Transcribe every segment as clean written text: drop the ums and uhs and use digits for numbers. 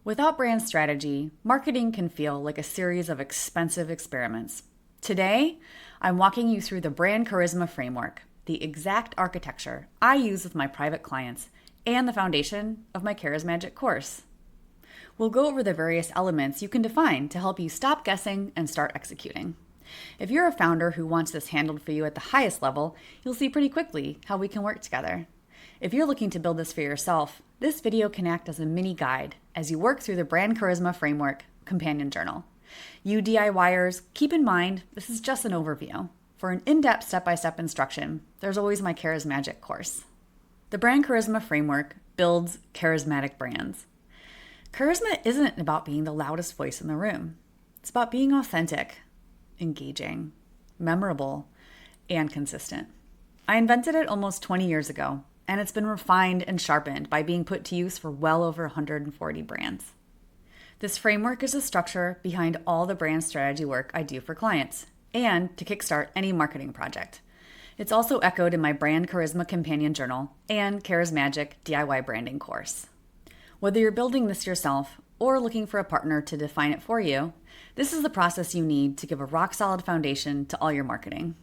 Without brand strategy, marketing can feel like a series of expensive experiments. Today, I'm walking you through the brand charisma framework, the exact architecture I use with my private clients, and the foundation of my Charismagic course. We'll go over the various elements you can define to help you stop guessing and start executing. If you're a founder who wants this handled for you at the highest level, you'll see pretty quickly how we can work together. If you're looking to build this for yourself, this video can act as a mini guide as you work through the Brand Charisma Framework Companion Journal. You DIYers, keep in mind this is just an overview. For an in-depth step-by-step instruction, there's always my Charismagic course. The Brand Charisma Framework builds charismatic brands. Charisma isn't about being the loudest voice in the room. It's about being authentic, engaging, memorable, and consistent. I invented it almost 20 years ago, and it's been refined and sharpened by being put to use for well over 140 brands. This framework is the structure behind all the brand strategy work I do for clients and to kickstart any marketing project. It's also echoed in my Brand Charisma Companion Journal and Charismagic DIY Branding course. Whether you're building this yourself or looking for a partner to define it for you, this is the process you need to give a rock-solid foundation to all your marketing.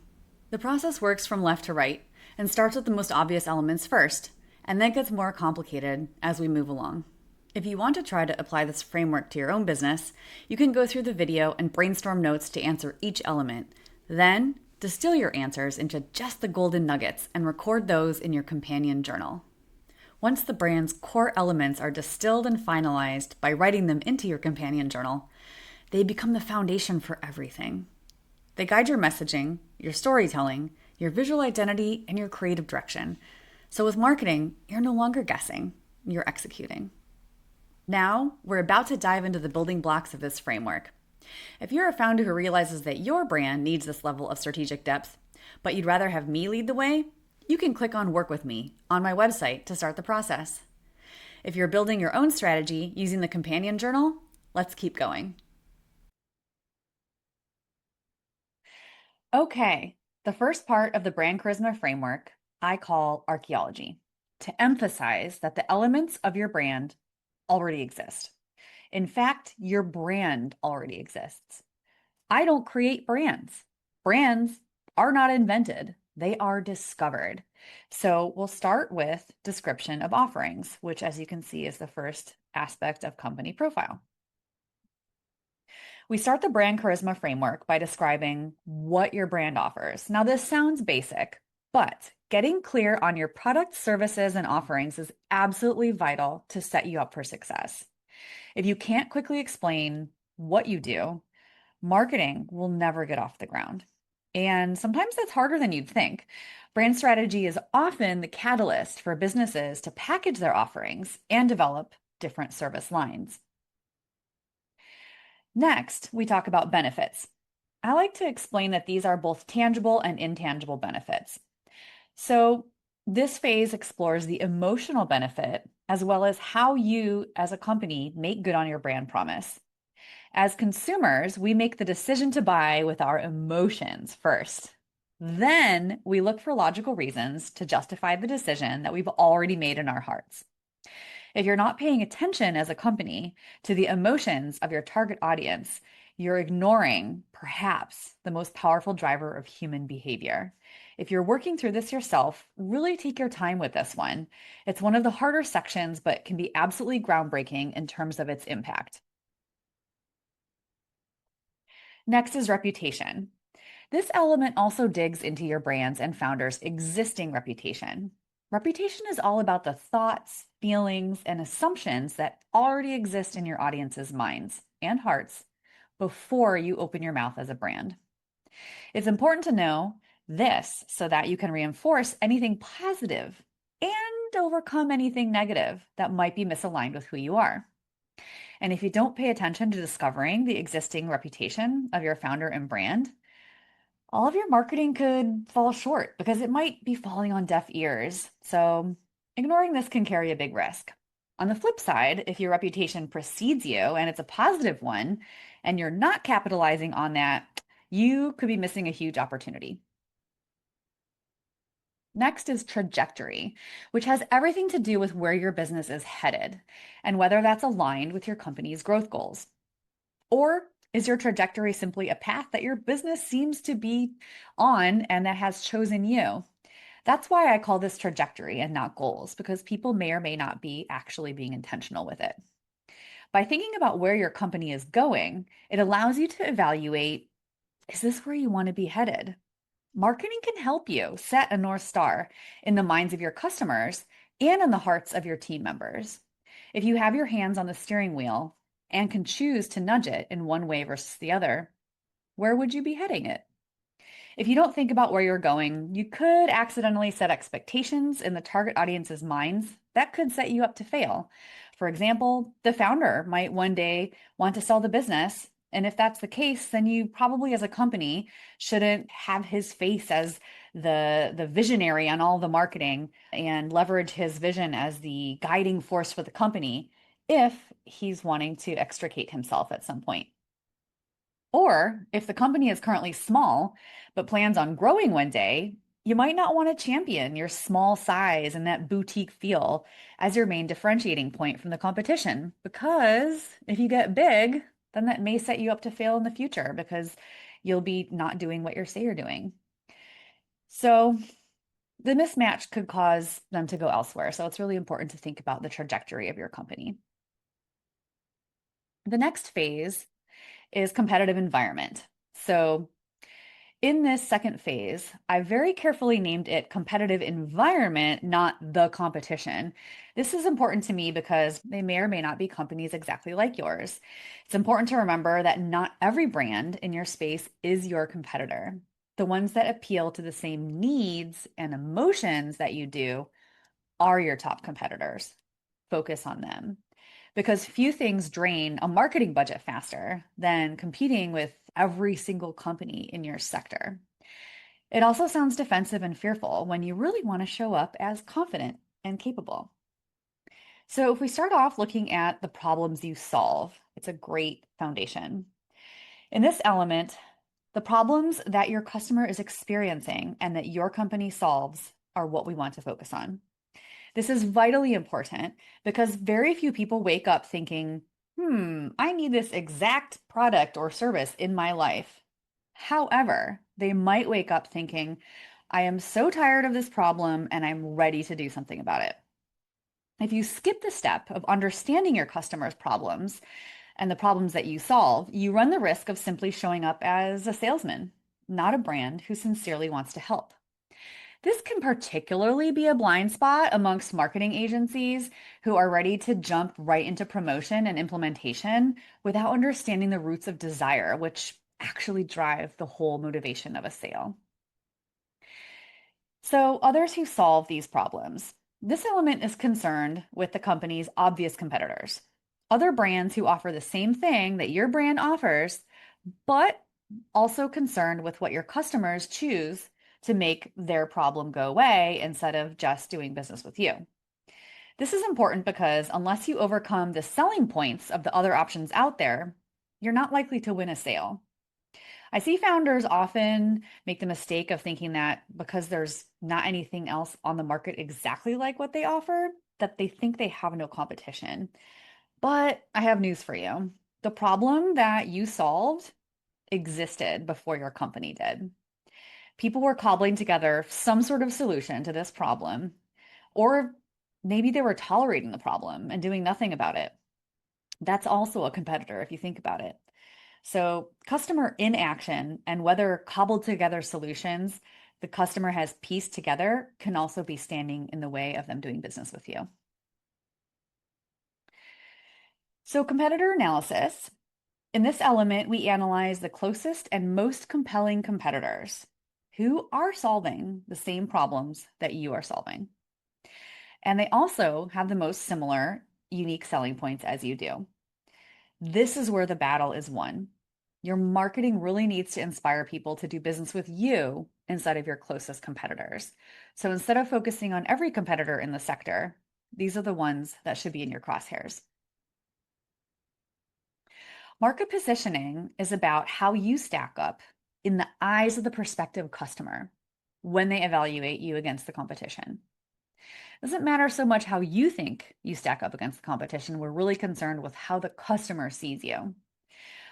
The process works from left to right and starts with the most obvious elements first, and then gets more complicated as we move along. If you want to try to apply this framework to your own business, you can go through the video and brainstorm notes to answer each element. Then, distill your answers into just the golden nuggets and record those in your companion journal. Once the brand's core elements are distilled and finalized by writing them into your companion journal, they become the foundation for everything. They guide your messaging, your storytelling, your visual identity, and your creative direction. So with marketing, you're no longer guessing, you're executing. Now, we're about to dive into the building blocks of this framework. If you're a founder who realizes that your brand needs this level of strategic depth, but you'd rather have me lead the way, you can click on Work With Me on my website to start the process. If you're building your own strategy using the companion journal, let's keep going. Okay, the first part of the Brand Charisma framework I call archaeology, to emphasize that the elements of your brand already exist. In fact, your brand already exists. I don't create brands. Brands are not invented. They are discovered. So we'll start with description of offerings, which as you can see is the first aspect of company profile. We start the brand charisma framework by describing what your brand offers. Now, this sounds basic, but getting clear on your product, services, and offerings is absolutely vital to set you up for success. If you can't quickly explain what you do, marketing will never get off the ground. And sometimes that's harder than you'd think. Brand strategy is often the catalyst for businesses to package their offerings and develop different service lines. Next, we talk about benefits. I like to explain that these are both tangible and intangible benefits. So this phase explores the emotional benefit as well as how you as a company make good on your brand promise. As consumers, we make the decision to buy with our emotions first. Then we look for logical reasons to justify the decision that we've already made in our hearts. If you're not paying attention as a company to the emotions of your target audience, you're ignoring perhaps the most powerful driver of human behavior. If you're working through this yourself, really take your time with this one. It's one of the harder sections, but can be absolutely groundbreaking in terms of its impact. Next is reputation. This element also digs into your brand's and founder's existing reputation. Reputation is all about the thoughts, feelings, and assumptions that already exist in your audience's minds and hearts before you open your mouth as a brand. It's important to know this so that you can reinforce anything positive and overcome anything negative that might be misaligned with who you are. And if you don't pay attention to discovering the existing reputation of your founder and brand, all of your marketing could fall short because it might be falling on deaf ears. So ignoring this can carry a big risk. On the flip side, if your reputation precedes you and it's a positive one, and you're not capitalizing on that, you could be missing a huge opportunity. Next is trajectory, which has everything to do with where your business is headed and whether that's aligned with your company's growth goals. Or is your trajectory simply a path that your business seems to be on and that has chosen you? That's why I call this trajectory and not goals, because people may or may not be actually being intentional with it. By thinking about where your company is going, it allows you to evaluate, is this where you want to be headed? Marketing can help you set a North Star in the minds of your customers and in the hearts of your team members. If you have your hands on the steering wheel and can choose to nudge it in one way versus the other, where would you be heading it? If you don't think about where you're going, you could accidentally set expectations in the target audience's minds that could set you up to fail. For example, the founder might one day want to sell the business. And if that's the case, then you probably as a company shouldn't have his face as the visionary on all the marketing and leverage his vision as the guiding force for the company if he's wanting to extricate himself at some point. Or if the company is currently small, but plans on growing one day, you might not want to champion your small size and that boutique feel as your main differentiating point from the competition. Because if you get big, then that may set you up to fail in the future because you'll be not doing what you say you're doing. So the mismatch could cause them to go elsewhere. So it's really important to think about the trajectory of your company. The next phase is competitive environment. So in this second phase, I very carefully named it competitive environment, not the competition. This is important to me because they may or may not be companies exactly like yours. It's important to remember that not every brand in your space is your competitor. The ones that appeal to the same needs and emotions that you do are your top competitors. Focus on them because few things drain a marketing budget faster than competing with every single company in your sector. It also sounds defensive and fearful when you really want to show up as confident and capable. So, if we start off looking at the problems you solve, it's a great foundation. In this element, the problems that your customer is experiencing and that your company solves are what we want to focus on. This is vitally important because very few people wake up thinking, I need this exact product or service in my life. However, they might wake up thinking, I am so tired of this problem and I'm ready to do something about it. If you skip the step of understanding your customers' problems and the problems that you solve, you run the risk of simply showing up as a salesman, not a brand who sincerely wants to help. This can particularly be a blind spot amongst marketing agencies who are ready to jump right into promotion and implementation without understanding the roots of desire, which actually drive the whole motivation of a sale. So, others who solve these problems. This element is concerned with the company's obvious competitors. Other brands who offer the same thing that your brand offers, but also concerned with what your customers choose to make their problem go away instead of just doing business with you. This is important because unless you overcome the selling points of the other options out there, you're not likely to win a sale. I see founders often make the mistake of thinking that because there's not anything else on the market exactly like what they offer, that they think they have no competition. But I have news for you. The problem that you solved existed before your company did. People were cobbling together some sort of solution to this problem, or maybe they were tolerating the problem and doing nothing about it. That's also a competitor if you think about it. So, customer inaction and whether cobbled together solutions the customer has pieced together can also be standing in the way of them doing business with you. So, competitor analysis. In this element, we analyze the closest and most compelling competitors who are solving the same problems that you are solving. And they also have the most similar, unique selling points as you do. This is where the battle is won. Your marketing really needs to inspire people to do business with you instead of your closest competitors. So instead of focusing on every competitor in the sector, these are the ones that should be in your crosshairs. Market positioning is about how you stack up in the eyes of the prospective customer. when they evaluate you against the competition. It doesn't matter so much how you think you stack up against the competition. We're really concerned with how the customer sees you.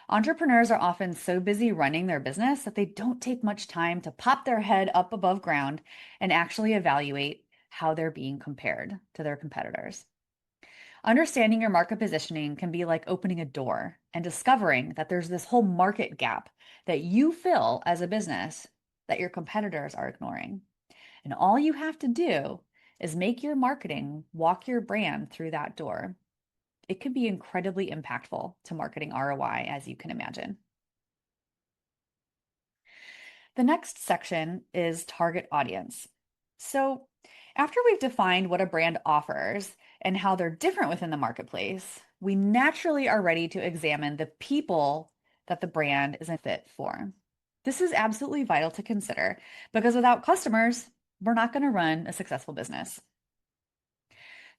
Entrepreneurs are often so busy running their business that they don't take much time to pop their head up above ground and actually evaluate how they're being compared to their competitors. Understanding your market positioning can be like opening a door and discovering that there's this whole market gap that you fill as a business that your competitors are ignoring. And all you have to do is make your marketing walk your brand through that door. It can be incredibly impactful to marketing ROI, as you can imagine. The next section is target audience. So, after we've defined what a brand offers and how they're different within the marketplace, we naturally are ready to examine the people that the brand is a fit for. This is absolutely vital to consider because without customers, we're not going to run a successful business.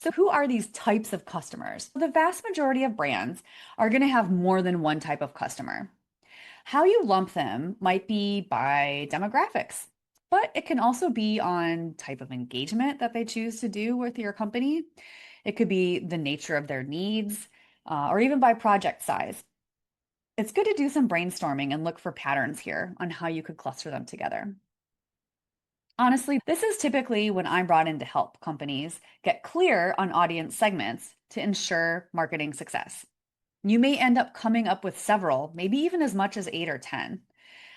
So, who are these types of customers? The vast majority of brands are going to have more than one type of customer. How you lump them might be by demographics, but it can also be on type of engagement that they choose to do with your company. It could be the nature of their needs, or even by project size. It's good to do some brainstorming and look for patterns here on how you could cluster them together. Honestly, this is typically when I'm brought in to help companies get clear on audience segments to ensure marketing success. You may end up coming up with several, maybe even as much as 8 or 10.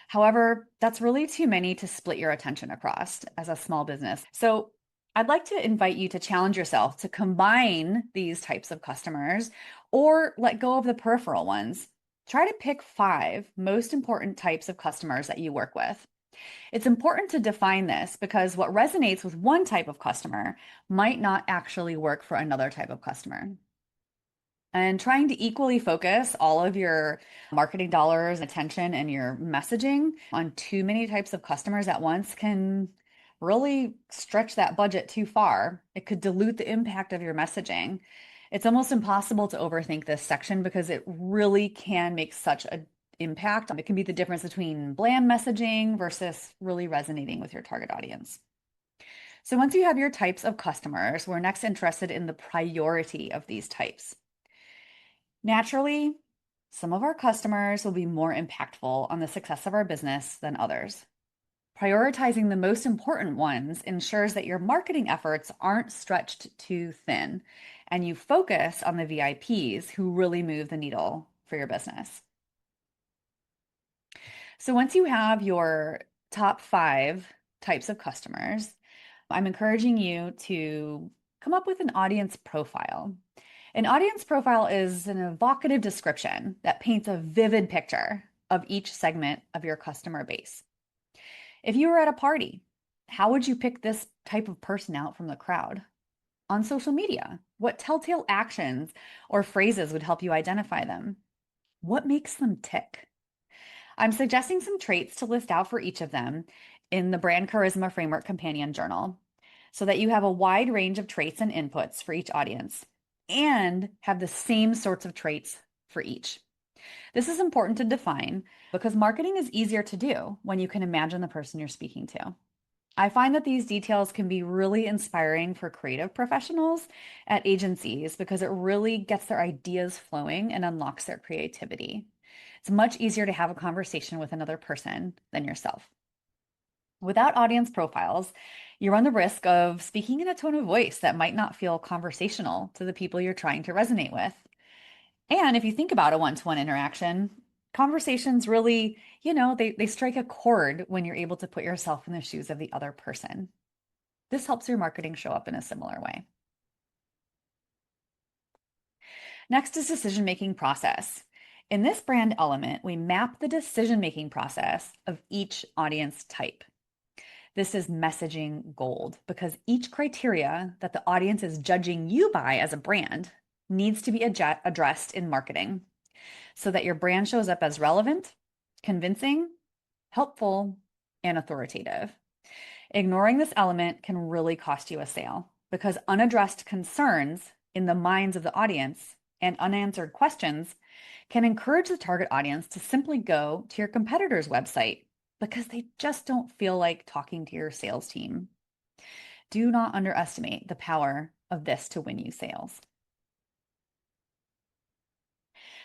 However, that's really too many to split your attention across as a small business. So I'd like to invite you to challenge yourself to combine these types of customers or let go of the peripheral ones. Try to pick 5 most important types of customers that you work with. It's important to define this because what resonates with one type of customer might not actually work for another type of customer. And trying to equally focus all of your marketing dollars, attention, and your messaging on too many types of customers at once can really stretch that budget too far. It could dilute the impact of your messaging. It's almost impossible to overthink this section because it really can make such an impact. It can be the difference between bland messaging versus really resonating with your target audience. So once you have your types of customers, we're next interested in the priority of these types. Naturally, some of our customers will be more impactful on the success of our business than others. Prioritizing the most important ones ensures that your marketing efforts aren't stretched too thin and you focus on the VIPs who really move the needle for your business. So once you have your top 5 types of customers, I'm encouraging you to come up with an audience profile. An audience profile is an evocative description that paints a vivid picture of each segment of your customer base. If you were at a party, how would you pick this type of person out from the crowd? On social media, what telltale actions or phrases would help you identify them? What makes them tick? I'm suggesting some traits to list out for each of them in the Brand Charisma Framework Companion Journal so that you have a wide range of traits and inputs for each audience and have the same sorts of traits for each. This is important to define because marketing is easier to do when you can imagine the person you're speaking to. I find that these details can be really inspiring for creative professionals at agencies because it really gets their ideas flowing and unlocks their creativity. It's much easier to have a conversation with another person than yourself. Without audience profiles, you run the risk of speaking in a tone of voice that might not feel conversational to the people you're trying to resonate with. And if you think about a one-to-one interaction, conversations really, they strike a chord when you're able to put yourself in the shoes of the other person. This helps your marketing show up in a similar way. Next is decision-making process. In this brand element, we map the decision-making process of each audience type. This is messaging gold because each criteria that the audience is judging you by as a brand needs to be addressed in marketing so that your brand shows up as relevant, convincing, helpful, and authoritative. Ignoring this element can really cost you a sale because unaddressed concerns in the minds of the audience and unanswered questions can encourage the target audience to simply go to your competitor's website because they just don't feel like talking to your sales team. Do not underestimate the power of this to win you sales.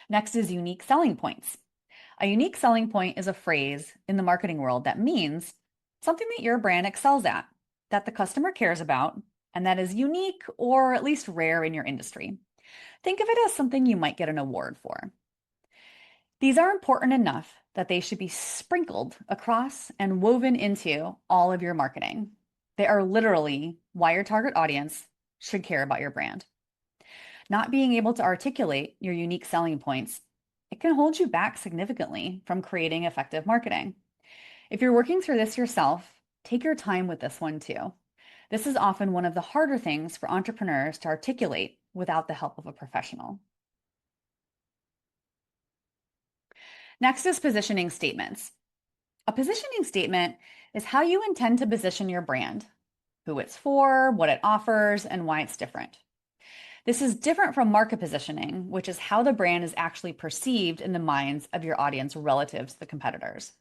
Next is unique selling points. A unique selling point is a phrase in the marketing world that means something that your brand excels at, that the customer cares about, and that is unique or at least rare in your industry. Think of it as something you might get an award for. These are important enough that they should be sprinkled across and woven into all of your marketing. They are literally why your target audience should care about your brand. Not being able to articulate your unique selling points, it can hold you back significantly from creating effective marketing. If you're working through this yourself, take your time with this one too. This is often one of the harder things for entrepreneurs to articulate without the help of a professional. Next is positioning statements. A positioning statement is how you intend to position your brand, who it's for, what it offers, and why it's different. This is different from market positioning, which is how the brand is actually perceived in the minds of your audience relative to the competitors.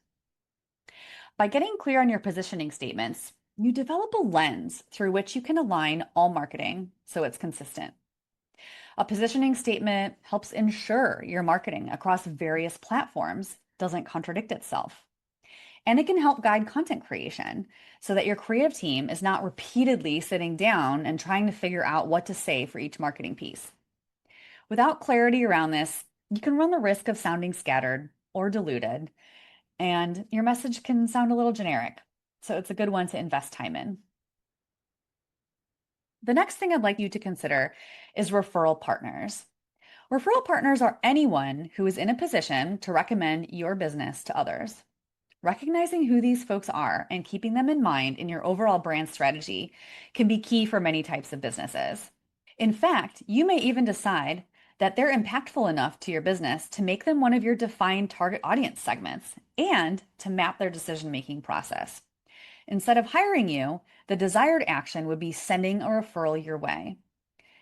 By getting clear on your positioning statements, you develop a lens through which you can align all marketing so it's consistent. A positioning statement helps ensure your marketing across various platforms doesn't contradict itself. And it can help guide content creation so that your creative team is not repeatedly sitting down and trying to figure out what to say for each marketing piece. Without clarity around this, you can run the risk of sounding scattered or diluted, and your message can sound a little generic. So it's a good one to invest time in. The next thing I'd like you to consider is referral partners. Referral partners are anyone who is in a position to recommend your business to others. Recognizing who these folks are and keeping them in mind in your overall brand strategy can be key for many types of businesses. In fact, you may even decide that they're impactful enough to your business to make them one of your defined target audience segments and to map their decision-making process. Instead of hiring you, the desired action would be sending a referral your way.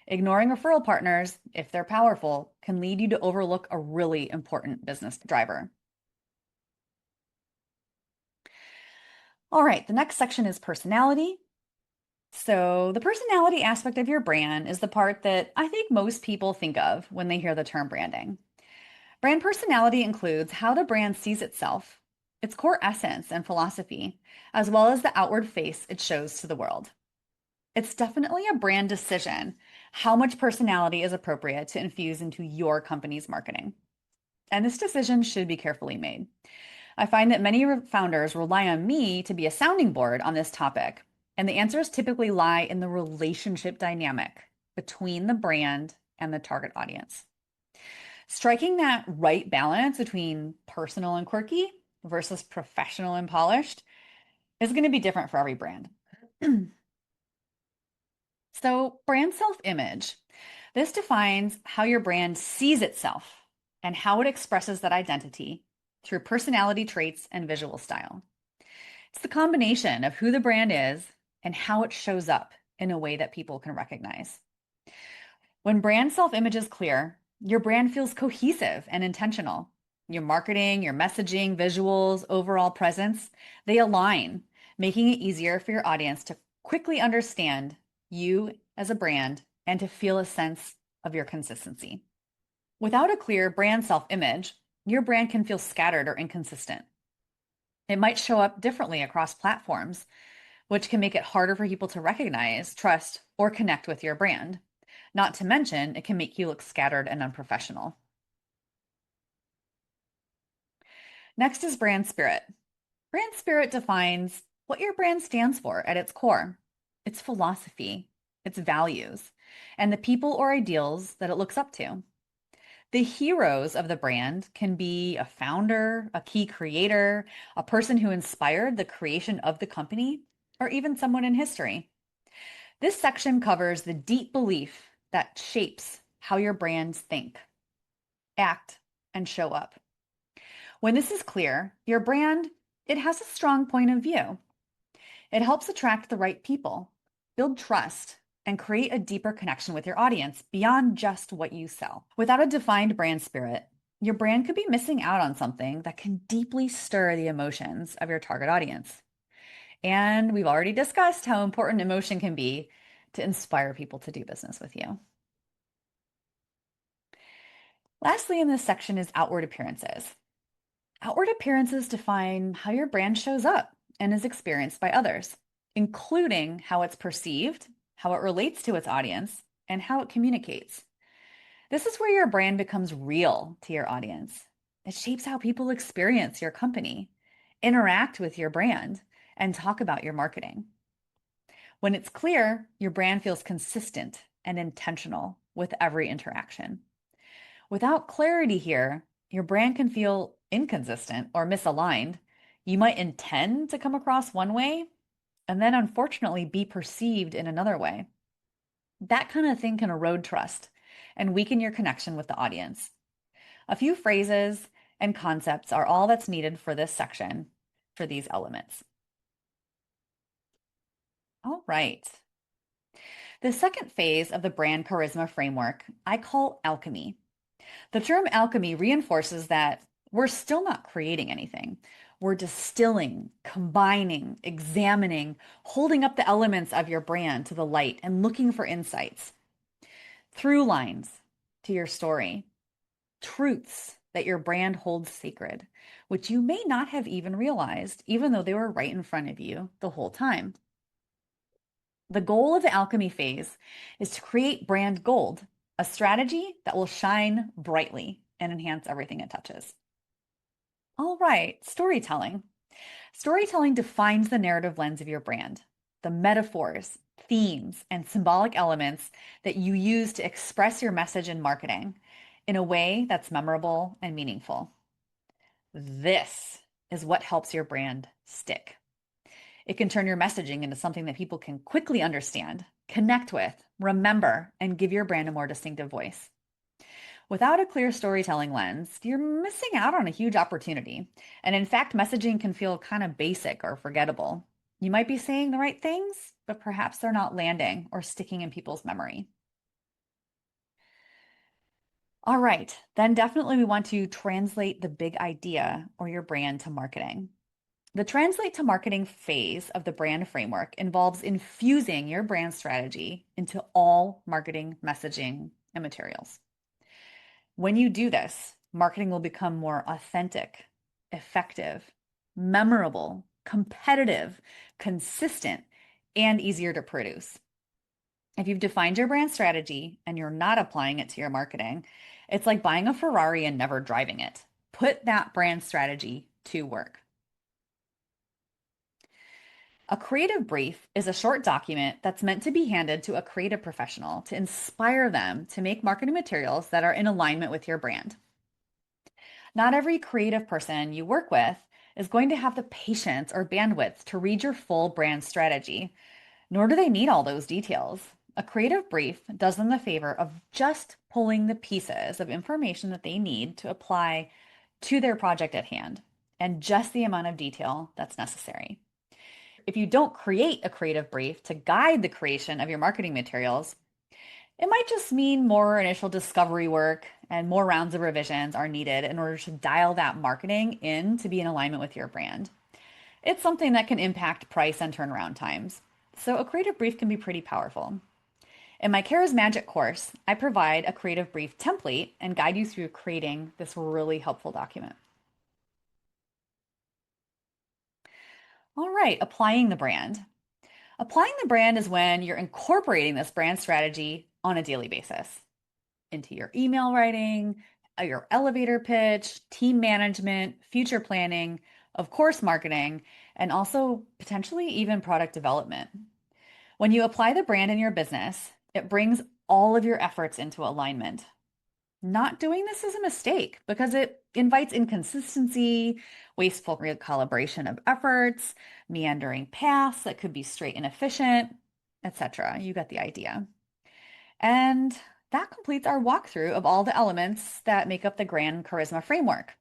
Ignoring referral partners, if they're powerful, can lead you to overlook a really important business driver. All right, the next section is personality. So, the personality aspect of your brand is the part that I think most people think of when they hear the term branding. Brand personality includes how the brand sees itself, its core essence and philosophy, as well as the outward face it shows to the world. It's definitely a brand decision how much personality is appropriate to infuse into your company's marketing. And this decision should be carefully made. I find that many founders rely on me to be a sounding board on this topic, and the answers typically lie in the relationship dynamic between the brand and the target audience. Striking that right balance between personal and quirky versus professional and polished is going to be different for every brand. So, brand self-image. This defines how your brand sees itself and how it expresses that identity through personality traits and visual style. It's the combination of who the brand is and how it shows up in a way that people can recognize. When brand self-image is clear, your brand feels cohesive and intentional. Your marketing, your messaging, visuals, overall presence, they align, making it easier for your audience to quickly understand you as a brand and to feel a sense of your consistency. Without a clear brand self-image, your brand can feel scattered or inconsistent. It might show up differently across platforms, which can make it harder for people to recognize, trust, or connect with your brand. Not to mention, it can make you look scattered and unprofessional. Next is brand spirit. Brand spirit defines what your brand stands for at its core, its philosophy, its values, and the people or ideals that it looks up to. The heroes of the brand can be a founder, a key creator, a person who inspired the creation of the company, or even someone in history. This section covers the deep belief that shapes how your brands think, act, and show up. When this is clear, your brand, it has a strong point of view. It helps attract the right people, build trust, and create a deeper connection with your audience beyond just what you sell. Without a defined brand spirit, your brand could be missing out on something that can deeply stir the emotions of your target audience. And we've already discussed how important emotion can be to inspire people to do business with you. Lastly, in this section is outward appearances. Outward appearances define how your brand shows up and is experienced by others, including how it's perceived, how it relates to its audience, and how it communicates. This is where your brand becomes real to your audience. It shapes how people experience your company, interact with your brand, and talk about your marketing. When it's clear, your brand feels consistent and intentional with every interaction. Without clarity here, your brand can feel inconsistent or misaligned. You might intend to come across one way and then unfortunately be perceived in another way. That kind of thing can erode trust and weaken your connection with the audience. A few phrases and concepts are all that's needed for this section for these elements. All right. The second phase of the brand charisma framework I call alchemy. The term alchemy reinforces that we're still not creating anything. We're distilling, combining, examining, holding up the elements of your brand to the light and looking for insights, through lines to your story, truths that your brand holds sacred, which you may not have even realized, even though they were right in front of you the whole time. The goal of the alchemy phase is to create brand gold, a strategy that will shine brightly and enhance everything it touches. All right, storytelling. Storytelling defines the narrative lens of your brand, the metaphors, themes, and symbolic elements that you use to express your message in marketing in a way that's memorable and meaningful. This is what helps your brand stick. It can turn your messaging into something that people can quickly understand, connect with, remember, and give your brand a more distinctive voice. Without a clear storytelling lens, you're missing out on a huge opportunity. And in fact, messaging can feel kind of basic or forgettable. You might be saying the right things, but perhaps they're not landing or sticking in people's memory. All right, then definitely we want to translate the big idea or your brand to marketing. The translate to marketing phase of the brand framework involves infusing your brand strategy into all marketing messaging and materials. When you do this, marketing will become more authentic, effective, memorable, competitive, consistent, and easier to produce. If you've defined your brand strategy and you're not applying it to your marketing, it's like buying a Ferrari and never driving it. Put that brand strategy to work. A creative brief is a short document that's meant to be handed to a creative professional to inspire them to make marketing materials that are in alignment with your brand. Not every creative person you work with is going to have the patience or bandwidth to read your full brand strategy, nor do they need all those details. A creative brief does them the favor of just pulling the pieces of information that they need to apply to their project at hand, and just the amount of detail that's necessary. If you don't create a creative brief to guide the creation of your marketing materials, it might just mean more initial discovery work and more rounds of revisions are needed in order to dial that marketing in to be in alignment with your brand. It's something that can impact price and turnaround times. So a creative brief can be pretty powerful. In my Kara's Magic course, I provide a creative brief template and guide you through creating this really helpful document. All right, applying the brand. Applying the brand is when you're incorporating this brand strategy on a daily basis into your email writing, your elevator pitch, team management, future planning, of course, marketing, and also potentially even product development. When you apply the brand in your business, it brings all of your efforts into alignment. Not doing this is a mistake because it invites inconsistency, wasteful recalibration of efforts, meandering paths that could be straight inefficient, etc. You get the idea. And that completes our walkthrough of all the elements that make up the Grand Charisma framework.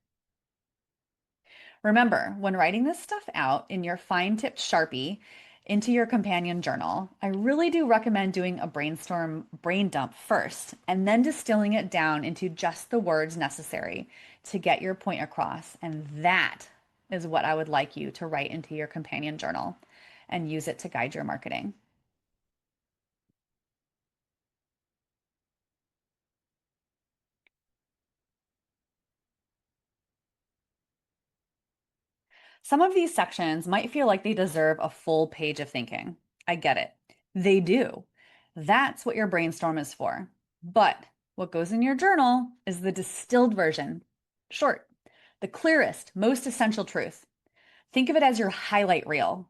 Remember, when writing this stuff out in your fine-tipped Sharpie, into your companion journal, I really do recommend doing a brainstorm brain dump first and then distilling it down into just the words necessary to get your point across. And that is what I would like you to write into your companion journal and use it to guide your marketing. Some of these sections might feel like they deserve a full page of thinking. I get it. They do. That's what your brainstorm is for. But what goes in your journal is the distilled version, short, the clearest, most essential truth. Think of it as your highlight reel,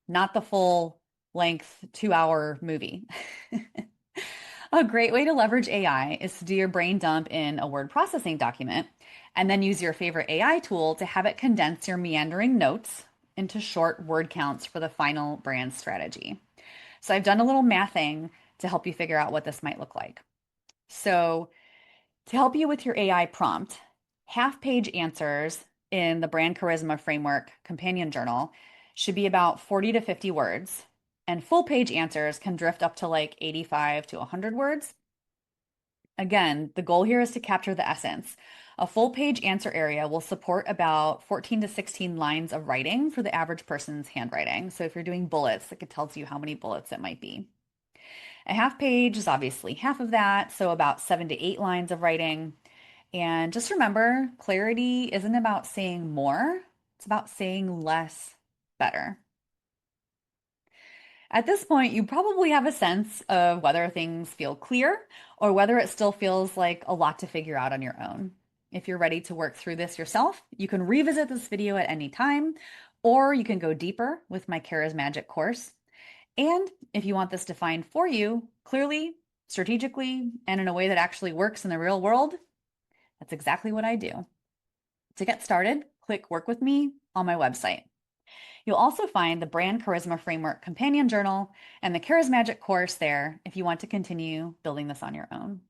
not the full length 2 hour movie. A great way to leverage AI is to do your brain dump in a word processing document and then use your favorite AI tool to have it condense your meandering notes into short word counts for the final brand strategy. So I've done a little mathing to help you figure out what this might look like. So, to help you with your AI prompt, half page answers in the Brand Charisma Framework companion journal should be about 40 to 50 words, and full page answers can drift up to like 85 to 100 words. Again, the goal here is to capture the essence. A full page answer area will support about 14 to 16 lines of writing for the average person's handwriting. So if you're doing bullets, it tells you how many bullets it might be. A half page is obviously half of that, so about 7 to 8 lines of writing. And just remember, clarity isn't about saying more, it's about saying less better. At this point, you probably have a sense of whether things feel clear or whether it still feels like a lot to figure out on your own. If you're ready to work through this yourself, you can revisit this video at any time, or you can go deeper with my Charismagic course. And if you want this defined for you clearly, strategically, and in a way that actually works in the real world, that's exactly what I do. To get started, click Work with Me on my website. You'll also find the Brand Charisma Framework Companion Journal and the Charismagic course there if you want to continue building this on your own.